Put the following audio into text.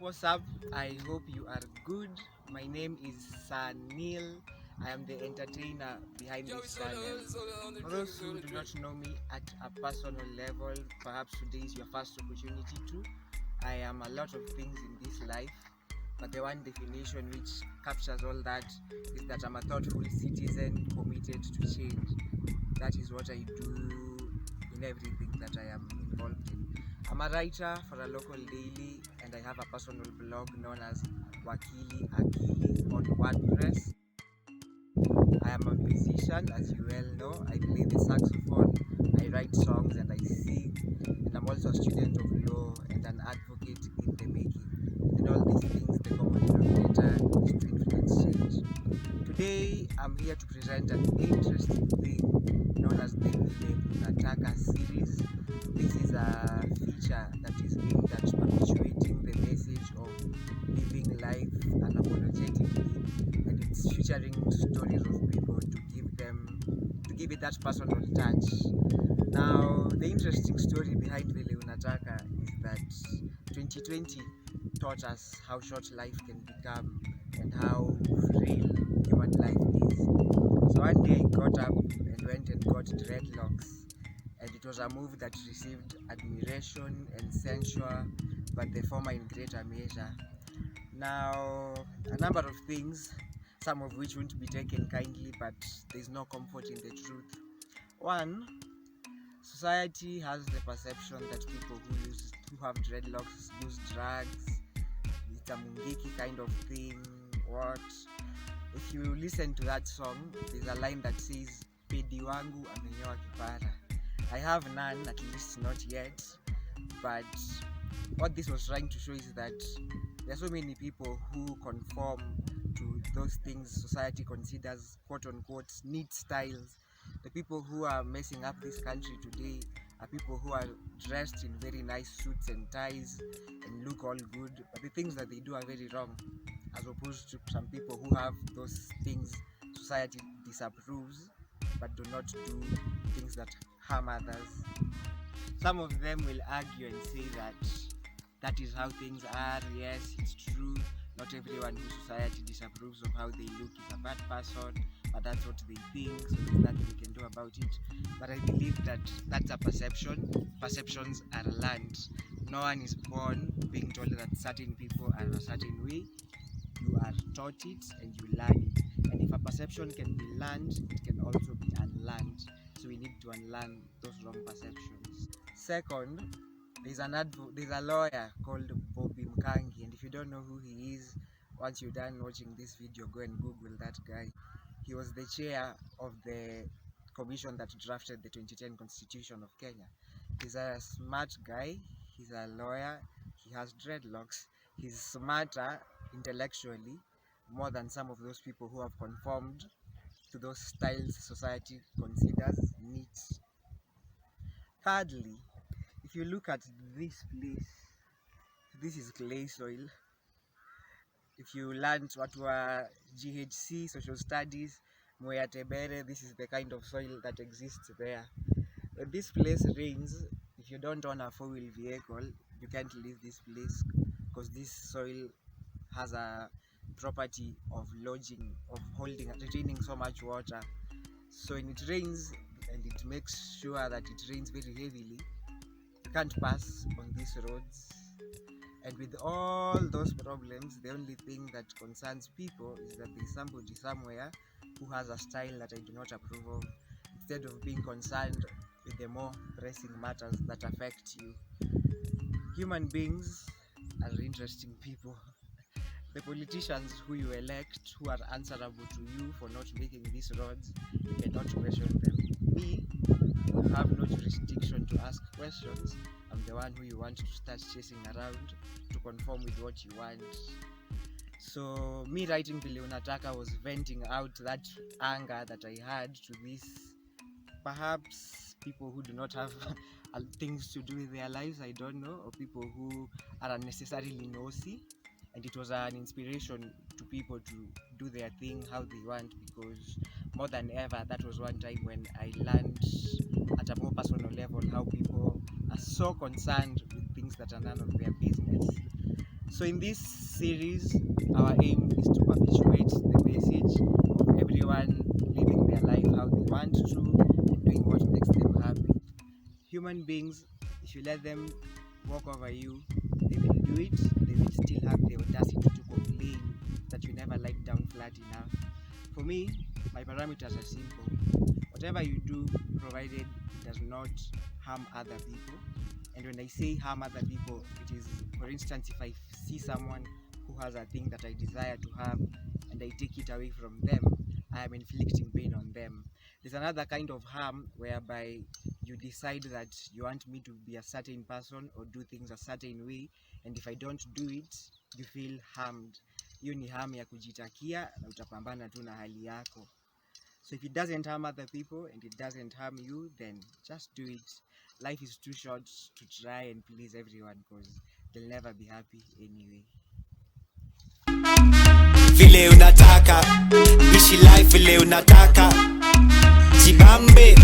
What's up? I hope you are good. My name is Sanil. I am the entertainer behind this channel. For those who do not know me at a personal level, perhaps today is your first opportunity to. I am a lot of things in this life, but the one definition which captures all that is that I'm a thoughtful citizen committed to change. That is what I do in everything that I am involved in. I'm a writer for a local daily, and I have a personal blog known as Wakili Akili on WordPress. I am a musician, as you well know. I play the saxophone, I write songs, and I sing. And I'm also a student of law and an advocate in the making. And in all these things, the common denominator is to influence change. Today, I'm here to present an interesting thing known as the Vile Unataka series. This is a feature that is aimed at perpetuating the message of living life unapologetically, and it's featuring stories of people to give it that personal touch. Now, the interesting story behind Vile Unataka is that 2020 taught us how short life can become and how frail human life is. So one day I got up and went and got dreadlocks, and it was a move that received admiration and censure, but the former in greater measure. Now, a number of things, some of which won't be taken kindly, but there's no comfort in the truth. One, society has the perception that people who have dreadlocks use drugs. It's a mungiki kind of thing. What? If you listen to that song, there's a line that says, "Pedi wangu amenyoa kipara." I have none, at least not yet. But what this was trying to show is that there are so many people who conform to those things society considers quote unquote neat styles. The people who are messing up this country today are people who are dressed in very nice suits and ties and look all good, but the things that they do are very wrong, as opposed to some people who have those things society disapproves but do not do things that harm others. Some of them will argue and say that that is how things are. Yes, it's true. Not everyone who society disapproves of how they look is a bad person, but that's what they think, so there's nothing we can do about it. But I believe that that's a perception. Perceptions are learned. No one is born being told that certain people are a certain way. You are taught it and you learn it. And if a perception can be learned, it can also be unlearned. So we need to unlearn those wrong perceptions. Second, there's a lawyer called Bobby Mkangi, and if you don't know who he is, once you're done watching this video, go and Google that guy. He was the chair of the commission that drafted the 2010 Constitution of Kenya. He's a smart guy. He's a lawyer. He has dreadlocks. He's smarter intellectually more than some of those people who have conformed to those styles society considers neat. Thirdly, if you look at this place, this is clay soil. If you learned what were GHC, social studies, Moya Tebere, this is the kind of soil that exists there. When this place rains, if you don't own a four-wheel vehicle, you can't leave this place because this soil has a property of lodging, of holding, retaining so much water. So when it rains, and it makes sure that it rains very heavily, you can't pass on these roads. And with all those problems, the only thing that concerns people is that there's somebody somewhere who has a style that I do not approve of, instead of being concerned with the more pressing matters that affect you. Human beings are interesting people. The politicians who you elect, who are answerable to you for not making these roads, you cannot question them. Me, you have no jurisdiction to ask questions. I'm the one who you want to start chasing around to conform with what you want. So me writing Vile Unataka was venting out that anger that I had to these perhaps people who do not have things to do with their lives, I don't know, or people who are unnecessarily nosy. And it was an inspiration to people to do their thing how they want, because more than ever, that was one time when I learned at a more personal level how people are so concerned with things that are none of their business. So in this series, our aim is to perpetuate the message of everyone living their life how they want to and doing what makes them happy. Human beings, if you let them walk over you, they will do it. They will still have the audacity to complain that you never lied down flat enough. For me, my parameters are simple. Whatever you do, provided it does not harm other people. And when I say harm other people, it is, for instance, if I see someone who has a thing that I desire to have and I take it away from them, I am inflicting pain on them. There's another kind of harm whereby you decide that you want me to be a certain person or do things a certain way, and if I don't do it, you feel harmed. Hiyo ni harm ya kujitakia na utapambana tu na hali yako. So if it doesn't harm other people and it doesn't harm you, then just do it. Life is too short to try and please everyone because they'll never be happy anyway. Vile unataka, ishi life vile unataka. Jibambe,